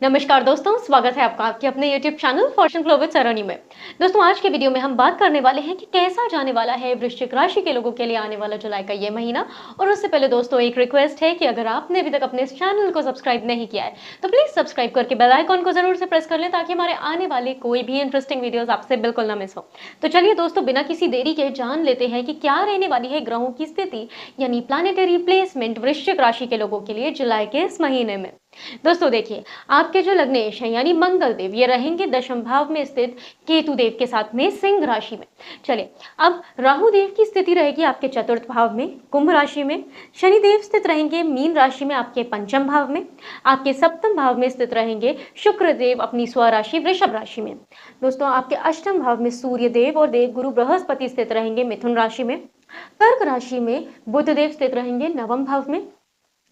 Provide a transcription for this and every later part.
नमस्कार दोस्तों, स्वागत है आपका आपके अपने YouTube channel Fortune glow with Saroni में। दोस्तों, आज के वीडियो में हम बात करने वाले हैं कि कैसा जाने वाला है वृश्चिक राशि के लोगों के लिए आने वाला जुलाई का ये महीना। और उससे पहले दोस्तों एक रिक्वेस्ट है कि अगर आपने अभी तक अपने इस चैनल को सब्सक्राइब नहीं किया है तो प्लीज सब्सक्राइब करके बेल आइकॉन को जरूर से प्रेस कर लें ताकि हमारे आने वाले कोई भी इंटरेस्टिंग वीडियोस आपसे बिल्कुल ना मिस हो। तो चलिए दोस्तों, बिना किसी देरी के जान लेते हैं कि क्या रहने वाली है ग्रहों की स्थिति यानी प्लैनेटरी प्लेसमेंट वृश्चिक राशि के लोगों के लिए जुलाई के इस महीने में। दोस्तों देखिए, आपके जो लग्नेश हैं यानी मंगल देव ये रहेंगे दशम भाव में स्थित केतु देव के साथ में सिंह राशि में। चलिए, अब राहु देव की स्थिति रहेगी आपके चतुर्थ भाव में कुंभ राशि में। शनि देव स्थित रहेंगे मीन राशि में आपके पंचम भाव में। आपके सप्तम भाव में स्थित रहेंगे शुक्र देव अपनी स्वराशि वृषभ राशि में। दोस्तों, आपके अष्टम भाव में सूर्य देव और देव गुरु बृहस्पति स्थित रहेंगे मिथुन राशि में। कर्क राशि में बुध देव स्थित रहेंगे नवम भाव में।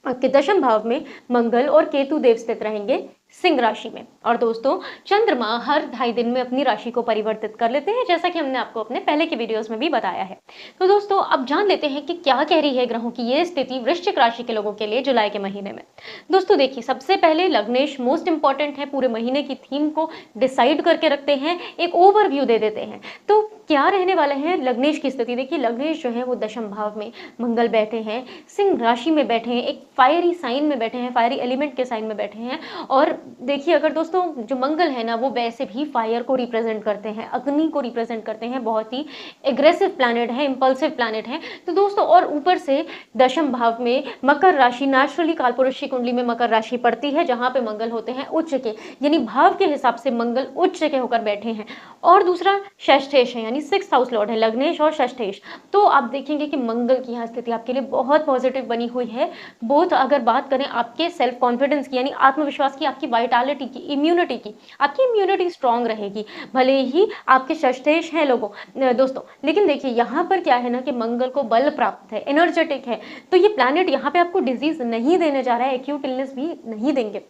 आपके दशम भाव में मंगल और केतु देव स्थित रहेंगे सिंह राशि में। और दोस्तों, चंद्रमा हर 2.5 दिन में अपनी राशि को परिवर्तित कर लेते हैं, जैसा कि हमने आपको अपने पहले के वीडियोस में भी बताया है। तो दोस्तों, अब जान लेते हैं कि क्या कह रही है ग्रहों की ये स्थिति वृश्चिक राशि के लोगों के लिए जुलाई के महीने में। दोस्तों देखिए, सबसे पहले लग्नेश मोस्ट इंपॉर्टेंट है, पूरे महीने की थीम को डिसाइड करके रखते हैं, एक ओवरव्यू दे देते हैं। तो क्या रहने वाला है लग्नेश की स्थिति। देखिए, लग्नेश जो है वो दशम भाव में मंगल बैठे हैं, सिंह राशि में बैठे हैं, एक फायरी साइन में बैठे हैं, फायरी एलिमेंट के साइन में बैठे हैं। और देखिए, अगर दोस्तों जो मंगल है ना वो वैसे भी फायर को रिप्रेजेंट करते हैं, अग्नि को रिप्रेजेंट करते हैं, बहुत ही एग्रेसिव प्लैनेट है, इंपल्सिव प्लैनेट है। तो दोस्तों, और ऊपर से दशम भाव में मकर राशि, नेचुरली कालपुरुष की कुंडली में मकर राशि पड़ती है जहां पे मंगल होते हैं उच्च के, यानी भाव के हिसाब से मंगल उच्च के होकर बैठे हैं। और दूसरा षष्ठेश है, यानी 6th हाउस लॉर्ड है लग्नेश और षष्ठेश। तो आप देखेंगे कि मंगल की यहाँ स्थिति आपके लिए बहुत पॉजिटिव बनी हुई है। बोथ अगर बात करें आपके सेल्फ कॉन्फिडेंस की यानी आत्मविश्वास की, आपकी वाइटालिटी की, इम्यूनिटी की, आपकी इम्यूनिटी स्ट्रांग रहेगी भले ही आपके षष्ठेश हैं दोस्तों। लेकिन देखिए, यहाँ पर क्या है ना कि मंगल को बल प्राप्त है, एनर्जेटिक है। तो ये प्लैनेट यहाँ पे आपको डिजीज नहीं देने जा रहा है, एक्यूट इलनेस भी नहीं देंगे।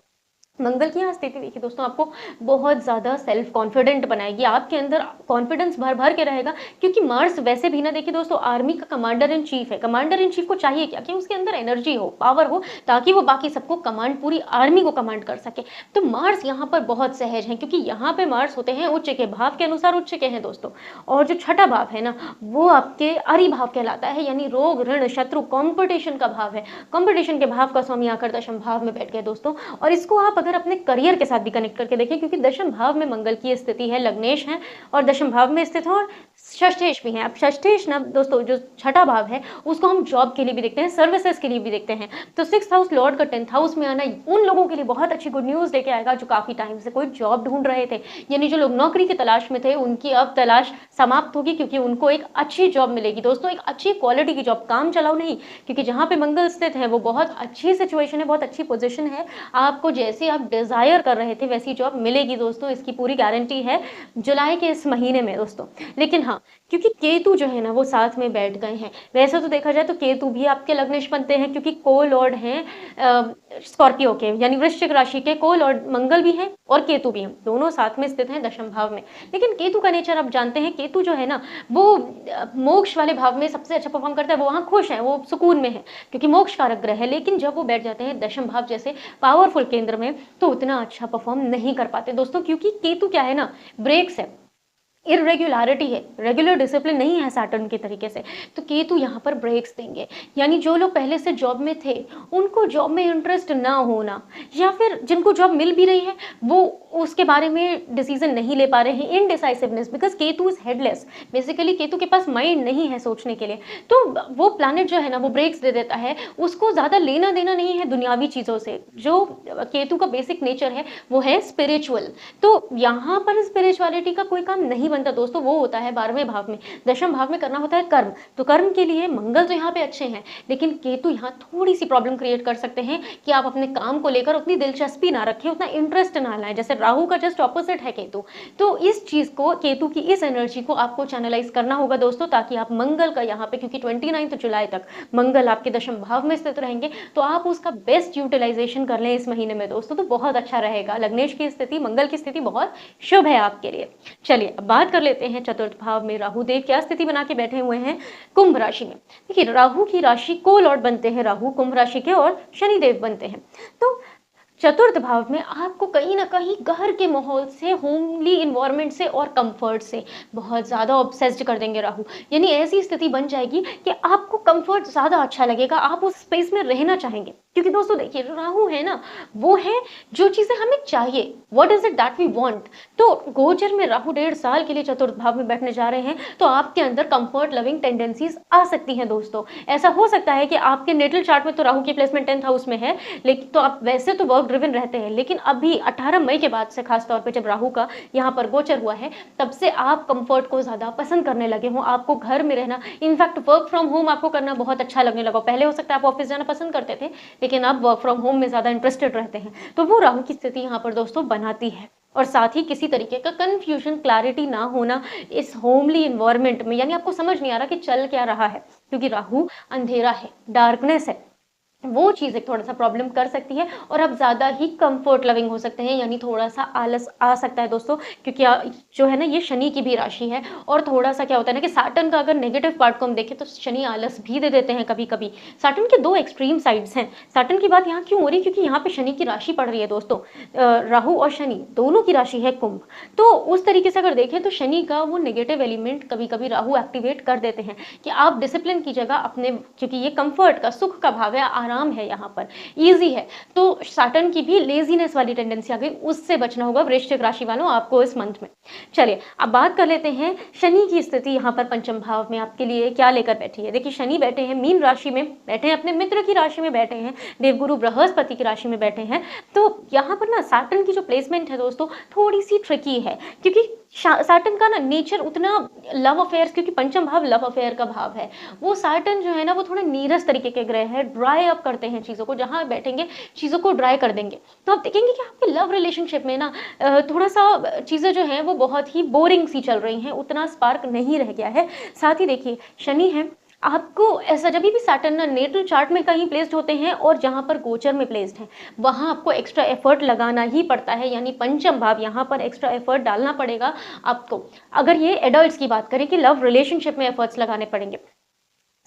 मंगल की यहाँ स्थिति देखिए दोस्तों, आपको बहुत ज़्यादा सेल्फ कॉन्फिडेंट बनाएगी, आपके अंदर कॉन्फिडेंस भर भर के रहेगा। क्योंकि मार्स वैसे भी ना, देखिए दोस्तों, आर्मी का कमांडर इन चीफ है। कमांडर इन चीफ को चाहिए क्या कि उसके अंदर एनर्जी हो, पावर हो, ताकि वो बाकी सबको कमांड, पूरी आर्मी को कमांड कर सके। तो मार्स यहाँ पर बहुत सहज है, क्योंकि यहाँ पे मार्स होते हैं उच्च के, भाव के अनुसार उच्च के हैं दोस्तों। और जो छठा भाव है ना वो आपके अरि भाव कहलाता है, यानी रोग, ऋण, शत्रु, कॉम्पिटिशन का भाव है। कॉम्पिटिशन के भाव का स्वामी आकर दशम भाव में बैठ गए दोस्तों। और इसको आप अगर अपने करियर के साथ भी कनेक्ट करके देखें, क्योंकि दशम भाव में मंगल की स्थिति है, लग्नेश है और दशम भाव में स्थित हो, और षष्ठेश भी है। अब षष्ठेश ना दोस्तों, जो छठा भाव है उसको हम जॉब के लिए भी देखते हैं, सर्विसेज के लिए भी देखते हैं। तो 6th हाउस लॉर्ड का 10th हाउस में आना उन लोगों के लिए बहुत अच्छी गुड न्यूज लेके आएगा जो काफी टाइम से कोई जॉब ढूंढ रहे थे, यानी जो लोग नौकरी की तलाश में थे उनकी अब तलाश समाप्त होगी, क्योंकि उनको एक अच्छी जॉब मिलेगी दोस्तों, एक अच्छी क्वालिटी की जॉब, काम चलाओ नहीं। क्योंकि जहाँ पे मंगल स्थित है वो बहुत अच्छी सिचुएशन है, बहुत अच्छी पोजिशन है, आपको जैसे आप डिजायर कर रहे थे वैसी जॉब मिलेगी दोस्तों, इसकी पूरी गारंटी है जुलाई के इस महीने में दोस्तों। लेकिन हाँ, क्योंकि केतु जो है ना वो साथ में बैठ गए हैं, वैसे तो देखा जाए तो केतु भी आपके लग्नेश बनते हैं, क्योंकि को लॉर्ड हैं स्कॉर्पियो के, यानी वृश्चिक राशि के को लॉर्ड मंगल भी हैं और केतु भी हैं, दोनों साथ में स्थित हैं दशम भाव में। लेकिन केतु का नेचर आप जानते हैं, केतु जो है ना वो मोक्ष वाले भाव में सबसे अच्छा परफॉर्म करता है, वो वहाँ खुश है, वो सुकून में है, क्योंकि मोक्ष कारक ग्रह है। लेकिन जब वो बैठ जाते हैं दशम भाव जैसे पावरफुल केंद्र में तो उतना अच्छा परफॉर्म नहीं कर पाते दोस्तों, क्योंकि केतु क्या है ना, ब्रेक्स है, इरेगुलरिटी है, रेगुलर डिसिप्लिन नहीं है सैटर्न के तरीके से। तो केतु यहाँ पर ब्रेक्स देंगे, यानी जो लोग पहले से जॉब में थे उनको जॉब में इंटरेस्ट ना होना, या फिर जिनको जॉब मिल भी रही है वो उसके बारे में डिसीजन नहीं ले पा रहे हैं, indecisiveness, because Ketu is headless. Basically Ketu के पास माइंड नहीं है सोचने के लिए। तो वो प्लैनेट जो है ना वो ब्रेक्स दे देता है, उसको ज़्यादा लेना देना नहीं है दुनियावी चीज़ों से। जो केतु का बेसिक नेचर है वो है स्पिरिचुअल। तो यहाँ पर स्पिरिचुअलिटी का कोई काम नहीं बनता दोस्तों, वो होता है 12वें भाव में, दशम भाव में करना होता है कर्म। तो कर्म के लिए मंगल तो यहाँ पे अच्छे हैं, लेकिन केतु यहाँ थोड़ी सी प्रॉब्लम क्रिएट कर सकते हैं कि आप अपने काम को लेकर उतनी दिलचस्पी ना रखें, उतना इंटरेस्ट ना लाएं। जैसे राहु का जस्ट ऑपोजिट है केतु। तो इस चीज को, केतु की इस एनर्जी को आपको चैनलाइज करना होगा दोस्तों, ताकि आप मंगल का यहाँ पे, क्योंकि 29 जुलाई तक मंगल आपके दशम भाव में स्थित रहेंगे, तो आप उसका बेस्ट यूटिलाइजेशन कर लें इस महीने में दोस्तों, तो बहुत अच्छा रहेगा। लग्नेश की स्थिति, मंगल की स्थिति बहुत शुभ है आपके लिए। चलिए अब बात कर लेते हैं चतुर्थ भाव में राहु देव क्या स्थिति बना के बैठे हुए हैं कुंभ राशि में। देखिए, राहु की राशि को लॉर्ड बनते हैं राहु कुंभ राशि के, और शनि देव बनते हैं। तो चतुर्थ भाव में आपको कहीं न कहीं घर के माहौल से, होमली एनवायरनमेंट से और कम्फर्ट से बहुत ज़्यादा ऑब्सेस्ड कर देंगे राहु। यानी ऐसी स्थिति बन जाएगी कि आपको कम्फर्ट ज़्यादा अच्छा लगेगा, आप उस स्पेस में रहना चाहेंगे। क्योंकि दोस्तों देखिए, जो राहु है ना, वो है जो चीज़ें हमें चाहिए, what is it that we want. तो गोचर में राहु 1.5 साल के लिए चतुर्थ भाव में बैठने जा रहे हैं, तो आपके अंदर कम्फर्ट लविंग टेंडेंसीज़ आ सकती हैं दोस्तों। ऐसा हो सकता है कि आपके नेटल चार्ट में तो राहु की प्लेसमेंट 10th हाउस में है, लेकिन तो आप वैसे तो वर्क ड्रिवन रहते हैं, लेकिन अभी 18 मई के बाद से खास तौर पे जब राहु का यहाँ पर गोचर हुआ है, तब से आप कंफर्ट को ज़्यादा पसंद करने लगे हो, आपको घर में रहना, इनफैक्ट वर्क फ्रॉम होम आपको करना बहुत अच्छा लगने लगा। पहले हो सकता है आप ऑफिस जाना पसंद करते थे, लेकिन अब वर्क फ्रॉम होम में ज़्यादा इंटरेस्टेड रहते हैं। तो वो राहु की स्थिति यहाँ पर दोस्तों बनाती है। और साथ ही किसी तरीके का कन्फ्यूजन, क्लैरिटी ना होना इस होमली इन्वायरमेंट में, यानी आपको समझ नहीं आ रहा कि चल क्या रहा है, क्योंकि राहु अंधेरा है, डार्कनेस है, वो चीज़ एक थोड़ा-सा प्रॉब्लम कर सकती है और आप ज़्यादा ही कंफर्ट लविंग हो सकते हैं, यानी थोड़ा-सा आलस आ सकता है दोस्तों। क्योंकि जो है ना, ये शनि की भी राशि है और थोड़ा-सा क्या होता है ना कि सैटर्न का अगर नेगेटिव पार्ट को हम देखें तो शनि आलस भी दे देते हैं कभी-कभी। सैटर्न के 2 एक्सट्रीम साइड्स हैं। सैटर्न की बात यहाँ क्यों हो रही है? क्योंकि यहाँ पे शनि की राशि पड़ रही है दोस्तों। राहु और शनि दोनों की राशि है कुंभ। तो उस तरीके से अगर देखें तो शनि का वो नेगेटिव एलिमेंट कभी-कभी राहु एक्टिवेट कर देते हैं कि आप डिसिप्लिन की जगह अपने, क्योंकि ये कंफर्ट का, सुख का भाव है, आराम है, यहाँ पर ईजी है, तो सैटर्न की भी लेजीनेस वाली टेंडेंसी आ गई, उससे बचना होगा वृश्चिक राशि वालों आपको इस मंथ में। चलिए अब बात कर लेते हैं शनि की स्थिति यहाँ पर पंचम भाव में आपके लिए क्या लेकर बैठी है। देखिए, शनि बैठे हैं मीन राशि में, बैठे हैं अपने मित्र की राशि में, बैठे हैं देवगुरु बृहस्पति की राशि में बैठे हैं। तो यहाँ पर ना सैटर्न की जो प्लेसमेंट है दोस्तों, थोड़ी सी ट्रिकी है, क्योंकि सैटर्न का ना नेचर उतना लव अफेयर्स, क्योंकि पंचम भाव लव अफेयर का भाव है, वो सैटर्न जो है ना वो थोड़े नीरस तरीके के ग्रह है, ड्राई अप करते हैं चीज़ों को, जहाँ बैठेंगे चीज़ों को ड्राई कर देंगे। तो आप देखेंगे कि आपके लव रिलेशनशिप में ना थोड़ा सा चीज़ें जो हैं वो बहुत ही बोरिंग सी चल रही हैं, उतना स्पार्क नहीं रह गया है। साथ ही देखिए, शनि है, आपको ऐसा जब भी सैटर्न नेटल चार्ट में कहीं प्लेस्ड होते हैं और जहाँ पर गोचर में प्लेस्ड हैं, वहाँ आपको एक्स्ट्रा एफर्ट लगाना ही पड़ता है, यानी पंचम भाव यहाँ पर एक्स्ट्रा एफर्ट डालना पड़ेगा आपको। अगर ये एडल्ट्स की बात करें कि लव रिलेशनशिप में एफर्ट्स लगाने पड़ेंगे,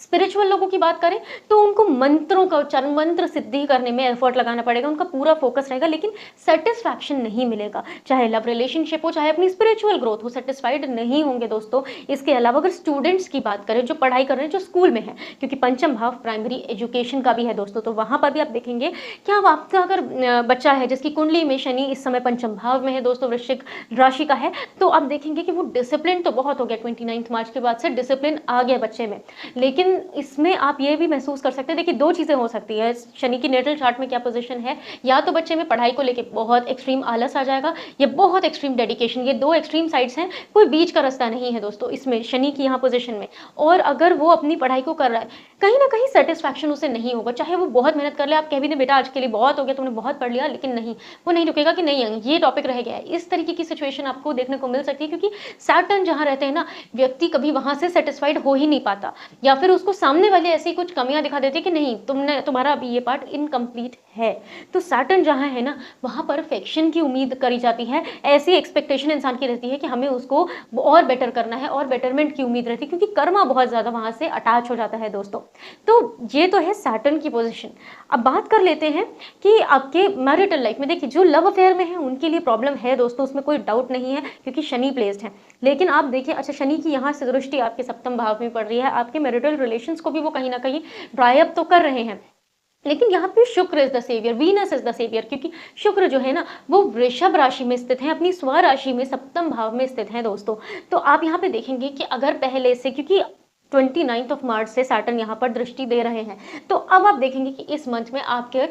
स्पिरिचुअल लोगों की बात करें तो उनको मंत्रों का उच्चारण, मंत्र सिद्धि करने में एफर्ट लगाना पड़ेगा, उनका पूरा फोकस रहेगा, लेकिन सेटिस्फैक्शन नहीं मिलेगा। चाहे लव रिलेशनशिप हो, चाहे अपनी स्पिरिचुअल ग्रोथ हो, सेटिस्फाइड नहीं होंगे दोस्तों। इसके अलावा अगर स्टूडेंट्स की बात करें, जो पढ़ाई कर रहे हैं, जो स्कूल में है, क्योंकि पंचम भाव प्राइमरी एजुकेशन का भी है दोस्तों, तो वहाँ पर भी आप देखेंगे क्या आपका अगर बच्चा है जिसकी कुंडली में शनि इस समय पंचम भाव में है दोस्तों, वृश्चिक राशि का है, तो आप देखेंगे कि वो डिसिप्लिन तो बहुत हो गया, 29 मार्च के बाद से डिसिप्लिन आ गया बच्चे में। लेकिन इसमें आप ये भी महसूस कर सकते हैं, देखिए 2 चीज़ें हो सकती है, शनि की नेटल चार्ट में क्या पोजीशन है, या तो बच्चे में पढ़ाई को लेके बहुत एक्सट्रीम आलस आ जाएगा, या बहुत एक्सट्रीम डेडिकेशन, ये 2 एक्सट्रीम साइड्स हैं, कोई बीच का रास्ता नहीं है दोस्तों इसमें शनि की यहाँ पोजीशन में। और अगर वो अपनी पढ़ाई को कर रहा है, कहीं ना कहीं सेटिस्फैक्शन उसे नहीं होगा, चाहे वो बहुत मेहनत कर ले, आप कह भी दें बेटा आज के लिए बहुत हो गया, तुमने बहुत पढ़ लिया, लेकिन नहीं, वो नहीं रुकेगा कि नहीं ये टॉपिक रह गया है। इस तरीके की सिचुएशन आपको देखने को मिल सकती है, क्योंकि सैटर्न जहाँ रहते हैं ना, व्यक्ति कभी वहां से सेटिस्फाइड हो ही नहीं पाता, या फिर उसको सामने वाले ऐसी कुछ कमियां दिखा देते कि नहीं, तुम्हारा अभी ये पार्ट इनकम्प्लीट है। तो सैटर्न जहाँ है ना, वहाँ परफेक्शन की उम्मीद करी जाती है, ऐसी एक्सपेक्टेशन इंसान की रहती है कि हमें उसको और बेटर करना है, और बेटरमेंट की उम्मीद रहती है, क्योंकि कर्मा बहुत ज़्यादा वहाँ से अटैच हो जाता है दोस्तों। तो ये तो है सैटर्न की पोजीशन। अब बात कर लेते हैं कि आपके मैरिटल लाइफ में, देखिए जो लव अफेयर में है उनके लिए प्रॉब्लम है दोस्तों, उसमें कोई डाउट नहीं है, क्योंकि शनि प्लेस्ड है। लेकिन आप देखिए, अच्छा शनि की यहाँ से दृष्टि आपके सप्तम भाव में पड़ रही है, आपके मैरिटल रिलेशंस को भी वो कहीं ना कहीं ड्राई अप तो कर रहे हैं, लेकिन यहाँ पे Shukra is the saviour, Venus is the saviour, क्योंकि शुक्र जो है ना वो वृषभ राशि में स्थित है, अपनी स्व राशि में सप्तम भाव में स्थित है दोस्तों। तो आप यहाँ पे देखेंगे कि अगर पहले से, क्योंकि 29 मार्च से सैटर्न यहाँ पर दृष्टि दे रहे हैं, तो अब आप देखेंगे कि इस मंथ में आपके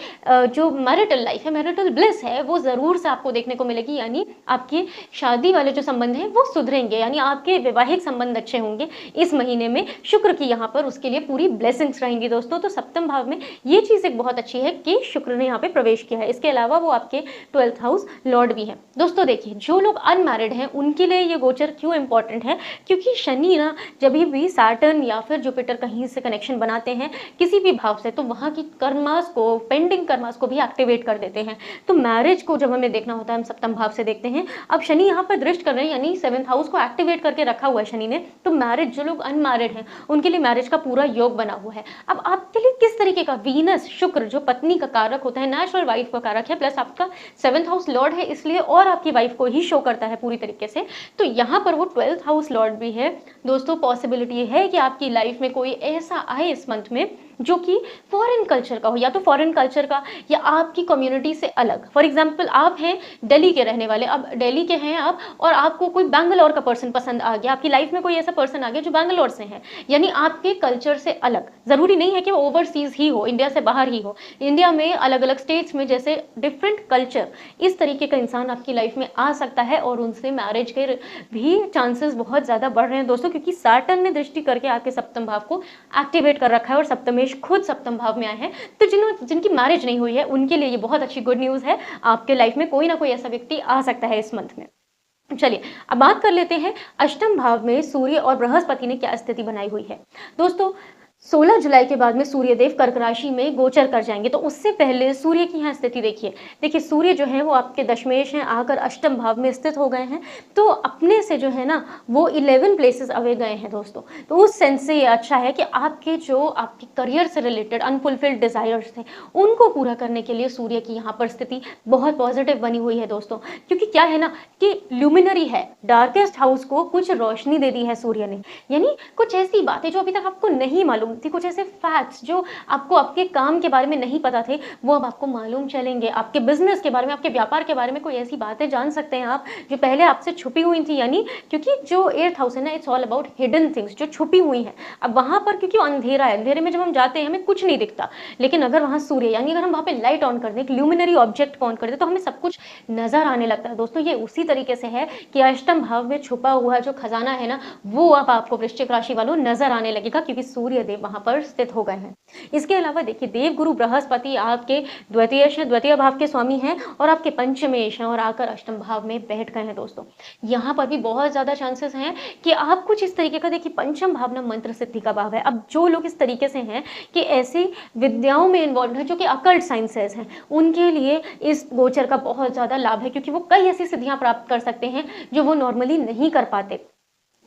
जो मैरिटल लाइफ है, मैरिटल ब्लिस है, वो ज़रूर से आपको देखने को मिलेगी, यानी आपके शादी वाले जो संबंध हैं वो सुधरेंगे, यानी आपके वैवाहिक संबंध अच्छे होंगे इस महीने में। शुक्र की यहाँ पर उसके लिए पूरी ब्लेसिंग्स रहेंगी दोस्तों। तो सप्तम भाव में ये चीज़ एक बहुत अच्छी है कि शुक्र ने यहाँ पे प्रवेश किया है। इसके अलावा वो आपके 12th हाउस लॉर्ड भी है दोस्तों। देखिए, जो लोग अनमैरिड हैं उनके लिए ये गोचर क्यों इंपॉर्टेंट है, क्योंकि शनि ना जब भी सैटर्न सैटर्न या फिर जुपिटर कहीं से कनेक्शन बनाते हैं किसी भी भाव से, तो वहाँ की कर्मास को, पेंडिंग कर्मास को भी एक्टिवेट कर देते हैं। तो मैरिज को जब हमें देखना होता है हम सप्तम भाव से देखते हैं। अब शनि यहाँ पर दृष्ट कर रहे हैं, यानी 7th हाउस को एक्टिवेट करके रखा हुआ है शनि ने, तो मैरिज, जो लोग अनमैरिड हैं उनके लिए मैरिज का पूरा योग बना हुआ है। अब आपके लिए किस तरीके का, वीनस शुक्र जो पत्नी का कारक होता है, नेचुरल वाइफ का कारक है, प्लस आपका 7th हाउस लॉर्ड है, इसलिए और आपकी वाइफ को ही शो करता है पूरी तरीके से। तो यहाँ पर वो 12th हाउस लॉर्ड भी है दोस्तों। पॉसिबिलिटी है कि आपकी लाइफ में कोई ऐसा आए इस मंथ में जो कि फॉरेन कल्चर का हो, या तो फॉरेन कल्चर का या आपकी कम्युनिटी से अलग। फॉर एग्जांपल आप हैं दिल्ली के रहने वाले, अब दिल्ली के हैं आप और आपको कोई बैंगलोर का पर्सन पसंद आ गया, आपकी लाइफ में कोई ऐसा पर्सन आ गया जो बैंगलोर से है, यानी आपके कल्चर से अलग। जरूरी नहीं है कि वो ओवरसीज ही हो, इंडिया से बाहर ही हो, इंडिया में अलग अलग स्टेट्स में जैसे डिफरेंट कल्चर, इस तरीके का इंसान आपकी लाइफ में आ सकता है और उनसे मैरिज के भी चांसेस बहुत ज्यादा बढ़ रहे हैं दोस्तों, क्योंकि सैटर्न ने दृष्टि करके आपके सप्तम भाव को एक्टिवेट कर रखा है और सप्तमेश खुद सप्तम भाव में आए हैं। तो जिनकी मैरिज नहीं हुई है उनके लिए ये बहुत अच्छी गुड न्यूज है। आपके लाइफ में कोई ना कोई ऐसा व्यक्ति आ सकता है इस मंथ में। चलिए अब बात कर लेते हैं अष्टम भाव में सूर्य और बृहस्पति ने क्या स्थिति बनाई हुई है। दोस्तों 16 जुलाई के बाद में सूर्यदेव कर्क राशि में गोचर कर जाएंगे, तो उससे पहले सूर्य की यहाँ स्थिति देखिए सूर्य जो है वो आपके दशमेश हैं, आकर अष्टम भाव में स्थित हो गए हैं, तो अपने से जो है ना वो 11 प्लेसेस अवे गए हैं दोस्तों। तो उस सेंस से ये अच्छा है कि आपके करियर से रिलेटेड अनफुलफिल्ड डिजायर्स थे उनको पूरा करने के लिए सूर्य की यहाँ पर स्थिति बहुत पॉजिटिव बनी हुई है दोस्तों। क्योंकि क्या है ना कि ल्यूमिनरी है, डार्केस्ट हाउस को कुछ रोशनी दे दी है सूर्य ने, यानी कुछ ऐसी बातें जो अभी तक आपको नहीं मालूम थी, कुछ ऐसे फैक्ट्स जो आपको आपके काम के बारे में नहीं पता थे वो अब आपको मालूम चलेंगे। आपके बिजनेस के बारे में, आपके व्यापार के बारे में कोई ऐसी बातें जान सकते हैं आप जो पहले आपसे छुपी हुई थी, यानी क्योंकि जो 8th हाउस है ना, it's all about hidden things जो छुपी हुई हैं। अब वहां पर क्योंकि अंधेरा है, अंधेरे में जब हम जाते हैं हमें कुछ नहीं दिखता, लेकिन अगर वहां सूर्य, यानी अगर हम वहां पे लाइट ऑन कर दें, एक ल्यूमिनरी ऑब्जेक्ट ऑन कर दें, तो हमें सब कुछ नजर आने लगता है दोस्तों। ये उसी तरीके से है कि अष्टम भाव में छुपा हुआ जो खजाना है ना वो अब आपको वृश्चिक राशि वालों नजर आने लगेगा, क्योंकि सूर्य देव वहां पर स्थित हो गए हैं। इसके अलावा देखिए देव गुरु बृहस्पति आपके द्वितीय भाव के स्वामी हैं और आपके पंचमेश हैं और आकर अष्टम भाव में बैठ गए हैं दोस्तों। यहाँ पर भी बहुत ज्यादा चांसेस हैं कि आप कुछ इस तरीके का, देखिए पंचम भाव ना मंत्र सिद्धि का भाव है। अब जो लोग इस तरीके से हैं कि ऐसी विद्याओं में इन्वॉल्व है जो कि अकल्ट साइंसेस हैं, उनके लिए इस गोचर का बहुत ज्यादा लाभ है, क्योंकि वो कई ऐसी सिद्धियां प्राप्त कर सकते हैं जो वो नॉर्मली नहीं कर पाते।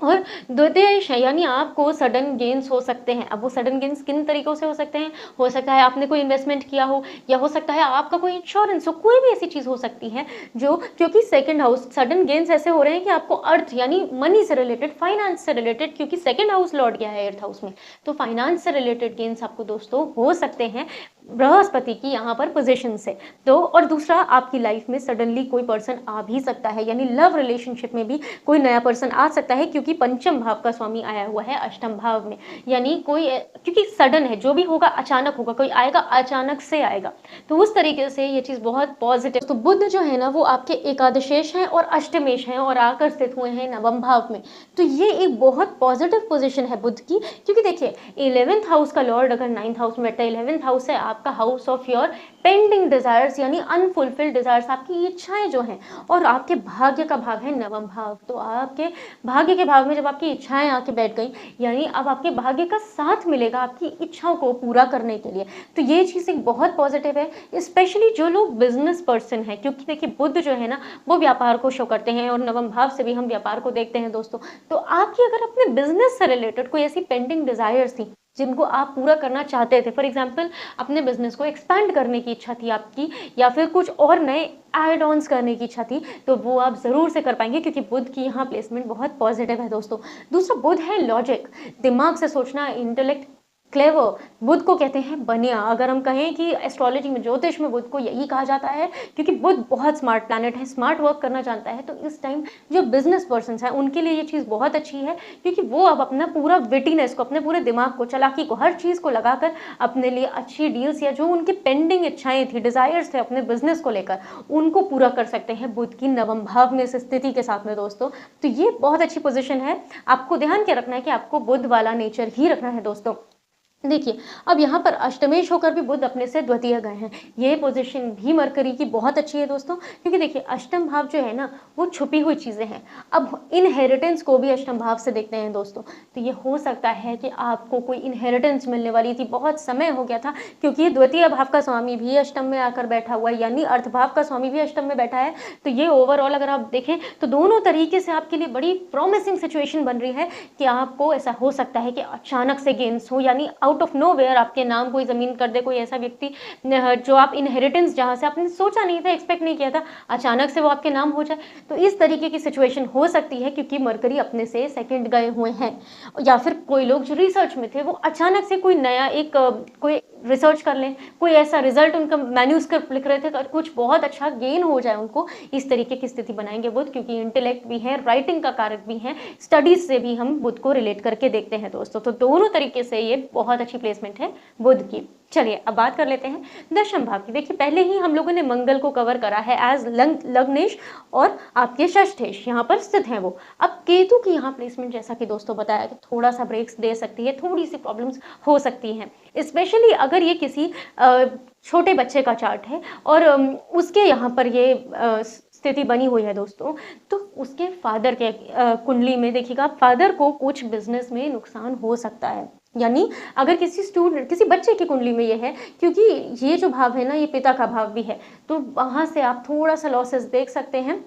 और द्वितीय यानी आपको सडन गेन्स हो सकते हैं। अब वो सडन गेन्स किन तरीकों से हो सकते हैं, हो सकता है आपने कोई इन्वेस्टमेंट किया हो, या हो सकता है आपका कोई इंश्योरेंस हो, कोई भी ऐसी चीज हो सकती है जो, क्योंकि सेकंड हाउस सडन गेन्स ऐसे हो रहे हैं कि आपको अर्थ यानी मनी से रिलेटेड, फाइनेंस से रिलेटेड, क्योंकि सेकंड हाउस लौट गया है 8th हाउस में, तो फाइनेंस से रिलेटेड गेन्स आपको दोस्तों हो सकते हैं बृहस्पति की यहाँ पर पोजीशन से। तो और दूसरा, आपकी लाइफ में सडनली कोई पर्सन आ भी सकता है, यानी लव रिलेशनशिप में भी कोई नया पर्सन आ सकता है, क्योंकि पंचम भाव का स्वामी आया हुआ है अष्टम भाव में, यानी कोई, क्योंकि सडन है, जो भी होगा अचानक होगा, कोई आएगा अचानक से आएगा, तो उस तरीके से ये चीज बहुत पॉजिटिव। तो बुध जो है ना वो आपके एकादशेश हैं और अष्टमेश हैं और आकर स्थित हुए हैं नवम भाव में, तो ये एक बहुत पॉजिटिव पोजिशन है बुध की। क्योंकि देखिए 11th हाउस का लॉर्ड अगर 9th हाउस में बैठता है, 11th हाउस है आपका house of your pending desires, यानी अनफुलफिल्ड डिजायर्स, आपकी इच्छाएं जो हैं, और आपके भाग्य का भाव है नवम भाव। तो आपके भाग्य के भाव में जब आपकी इच्छाएं आके बैठ गई, यानी अब आपके भाग्य का साथ मिलेगा आपकी इच्छाओं को पूरा करने के लिए। तो ये चीज एक बहुत पॉजिटिव है, स्पेशली जो लोग बिजनेस पर्सन है, क्योंकि देखिए बुध जो है ना वो व्यापार को शो करते हैं और नवम भाव से भी हम व्यापार को देखते हैं दोस्तों। तो आपकी अगर अपने बिजनेस से रिलेटेड कोई ऐसी पेंडिंग डिजायर्स थी जिनको आप पूरा करना चाहते थे, फॉर एग्जाम्पल अपने बिजनेस को एक्सपैंड करने की इच्छा थी आपकी, या फिर कुछ और नए एड ऑन्स करने की इच्छा थी, तो वो आप जरूर से कर पाएंगे, क्योंकि बुध की यहाँ प्लेसमेंट बहुत पॉजिटिव है दोस्तों। दूसरा बुध है लॉजिक, दिमाग से सोचना, इंटेलेक्ट, क्लेवर, बुध को कहते हैं बनिया। अगर हम कहें कि एस्ट्रोलॉजी में, ज्योतिष में बुध को यही कहा जाता है, क्योंकि बुध बहुत स्मार्ट प्लैनेट है, स्मार्ट वर्क करना जानता है। तो इस टाइम जो बिजनेस पर्सन हैं उनके लिए ये चीज़ बहुत अच्छी है, क्योंकि वो अब अपना पूरा विटीनेस को, अपने पूरे दिमाग को, चालाकी को, हर चीज़ को लगाकर अपने लिए अच्छी डील्स, या जो उनकी पेंडिंग इच्छाएं थी, डिजायर्स थे अपने बिजनेस को लेकर, उनको पूरा कर सकते हैं बुध की नवम भाव में इस स्थिति के साथ में दोस्तों। तो ये बहुत अच्छी पोजिशन है, आपको ध्यान क्या रखना है कि आपको बुध वाला नेचर ही रखना है दोस्तों। देखिए, अब यहाँ पर अष्टमेश होकर भी बुध अपने से द्वितीय गए हैं। ये पोज़ीशन भी मरकरी की बहुत अच्छी है दोस्तों, क्योंकि देखिए अष्टम भाव जो है ना, वो छुपी हुई चीज़ें हैं। अब इनहेरिटेंस को भी अष्टम भाव से देखते हैं दोस्तों, तो ये हो सकता है कि आपको कोई इनहेरिटेंस मिलने वाली थी, बहुत समय हो गया था, क्योंकि ये द्वितीय भाव का स्वामी भी अष्टम में आकर बैठा हुआ है, यानी अर्थ भाव का स्वामी भी अष्टम में बैठा है। तो ये ओवरऑल अगर आप देखें, तो दोनों तरीके से आपके लिए बड़ी प्रॉमिसिंग सिचुएशन बन रही है कि आपको ऐसा हो सकता है कि अचानक से गेन्स हो, यानी आउट ऑफ नोवेयर आपके नाम कोई ज़मीन कर दे, कोई ऐसा व्यक्ति जो आप इनहेरिटेंस जहाँ से आपने सोचा नहीं था, एक्सपेक्ट नहीं किया था, अचानक से वो आपके नाम हो जाए। तो इस तरीके की सिचुएशन हो सकती है, क्योंकि मरकरी अपने से सेकंड गए हुए हैं। या फिर कोई लोग जो रिसर्च में थे, वो अचानक से कोई नया एक कोई रिसर्च कर लें, कोई ऐसा रिजल्ट उनका मैन्यूस्क्रिप्ट लिख रहे थे, कुछ बहुत अच्छा गेन हो जाए उनको, इस तरीके की स्थिति बनाएंगे बुध, क्योंकि इंटेलेक्ट भी है, राइटिंग का कारक भी है, स्टडीज से भी हम बुध को रिलेट करके देखते हैं दोस्तों। तो दोनों तरीके से ये बहुत अच्छी प्लेसमेंट है बुध की। चलिए अब बात कर लेते हैं दशम भाव की। देखिए पहले ही हम लोगों ने मंगल को कवर करा है एज लग्नेश और आपके षष्ठेश यहाँ पर स्थित हैं वो। अब केतु की यहाँ प्लेसमेंट जैसा कि दोस्तों बताया कि थोड़ा सा ब्रेक्स दे सकती है, थोड़ी सी प्रॉब्लम्स हो सकती हैं, स्पेशली अगर ये किसी छोटे बच्चे का चार्ट है और उसके यहाँ पर ये स्थिति बनी हुई है दोस्तों, तो उसके फादर के कुंडली में देखिएगा, फादर को कुछ बिजनेस में नुकसान हो सकता है। यानी अगर किसी बच्चे की कुंडली में ये है, क्योंकि ये जो भाव है ना, ये पिता का भाव भी है, तो वहाँ से आप थोड़ा सा लॉसेस देख सकते हैं।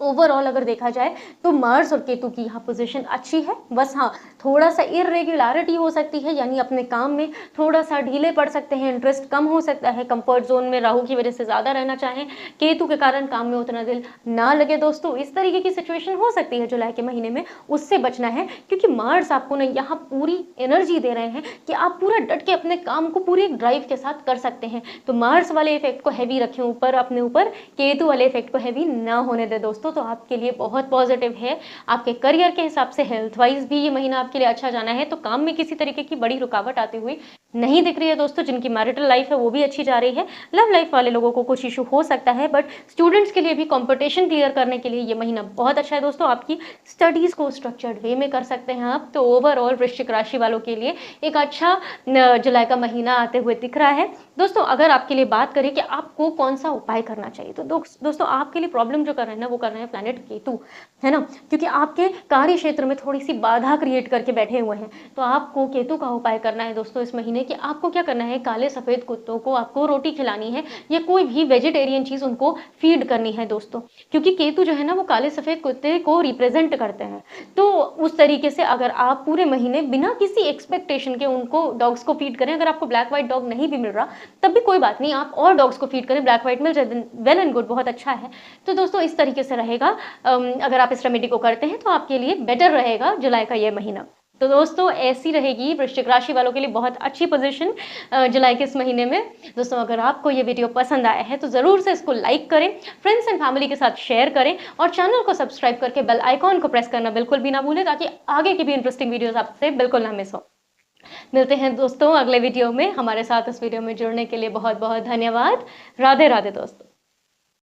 ओवरऑल अगर देखा जाए तो मार्स और केतु की यहाँ पोजीशन अच्छी है, बस हाँ थोड़ा सा इरेगुलरिटी हो सकती है, यानी अपने काम में थोड़ा सा ढीले पड़ सकते हैं, इंटरेस्ट कम हो सकता है, कंफर्ट जोन में राहु की वजह से ज़्यादा रहना चाहें, केतु के कारण काम में उतना दिल ना लगे दोस्तों, इस तरीके की सिचुएशन हो सकती है जुलाई के महीने में। उससे बचना है, क्योंकि मार्स आपको ना यहाँ पूरी एनर्जी दे रहे हैं कि आप पूरा डट के अपने काम को पूरी ड्राइव के साथ कर सकते हैं। तो मार्स वाले इफेक्ट को हैवी रखें ऊपर अपने ऊपर, केतु वाले इफेक्ट को हैवी ना होने दे दोस्तों। तो आपके लिए बहुत पॉजिटिव है। आपके करियर के हिसाब से हेल्थ वाइज भी ये महीना आपके लिए अच्छा जाना है, तो काम में किसी तरीके की बड़ी रुकावट आती हुई नहीं दिख रही है दोस्तों। जिनकी मैरिटल लाइफ है वो भी अच्छी जा रही है। लव लाइफ वाले लोगों को कुछ इशू हो सकता है, बट स्टूडेंट्स के लिए भी कंपटीशन क्लियर करने के लिए ये महीना बहुत अच्छा है दोस्तों। आपकी स्टडीज को स्ट्रक्चर्ड वे में कर सकते हैं आप। तो ओवरऑल वृश्चिक राशि वालों के लिए एक अच्छा जुलाई का महीना आते हुए दिख रहा है दोस्तों। अगर आपके लिए बात करें कि आपको कौन सा उपाय करना चाहिए, तो दोस्तों आपके लिए प्रॉब्लम जो कर रहे हैं ना, वो कर रहे हैं प्लैनेट केतु, है ना, क्योंकि आपके कार्य क्षेत्र में थोड़ी सी बाधा क्रिएट करके बैठे हुए हैं। तो आपको केतु का उपाय करना है दोस्तों इस महीने, कि आपको क्या करना है, काले सफेद कुत्तों को आपको रोटी खिलानी है, या कोई भी वेजिटेरियन चीज उनको फीड करनी है दोस्तों, क्योंकि केतु जो है ना, वो काले सफेद कुत्ते को रिप्रेजेंट करते हैं। तो उस तरीके से अगर आप पूरे महीने बिना किसी एक्सपेक्टेशन के उनको डॉग्स को फीड करें, अगर आपको ब्लैक व्हाइट डॉग नहीं भी मिल रहा तब भी कोई बात नहीं, आप और डॉग्स को फीड करें, ब्लैक व्हाइट मिल जाए वेल एंड गुड, बहुत अच्छा है। तो दोस्तों इस तरीके से रहेगा। अगर आप इस रेमेडी को करते हैं तो आपके लिए बेटर रहेगा जुलाई का ये महीना। तो दोस्तों ऐसी रहेगी वृश्चिक राशि वालों के लिए बहुत अच्छी पोजीशन जुलाई के इस महीने में। दोस्तों अगर आपको ये वीडियो पसंद आया है तो ज़रूर से इसको लाइक करें, फ्रेंड्स एंड फैमिली के साथ शेयर करें, और चैनल को सब्सक्राइब करके बेल आइकॉन को प्रेस करना बिल्कुल भी ना भूलें, ताकि आगे की भी इंटरेस्टिंग वीडियोस आपसे बिल्कुल ना मिस हो। मिलते हैं दोस्तों अगले वीडियो में। हमारे साथ इस वीडियो में जुड़ने के लिए बहुत बहुत धन्यवाद। राधे राधे दोस्तों।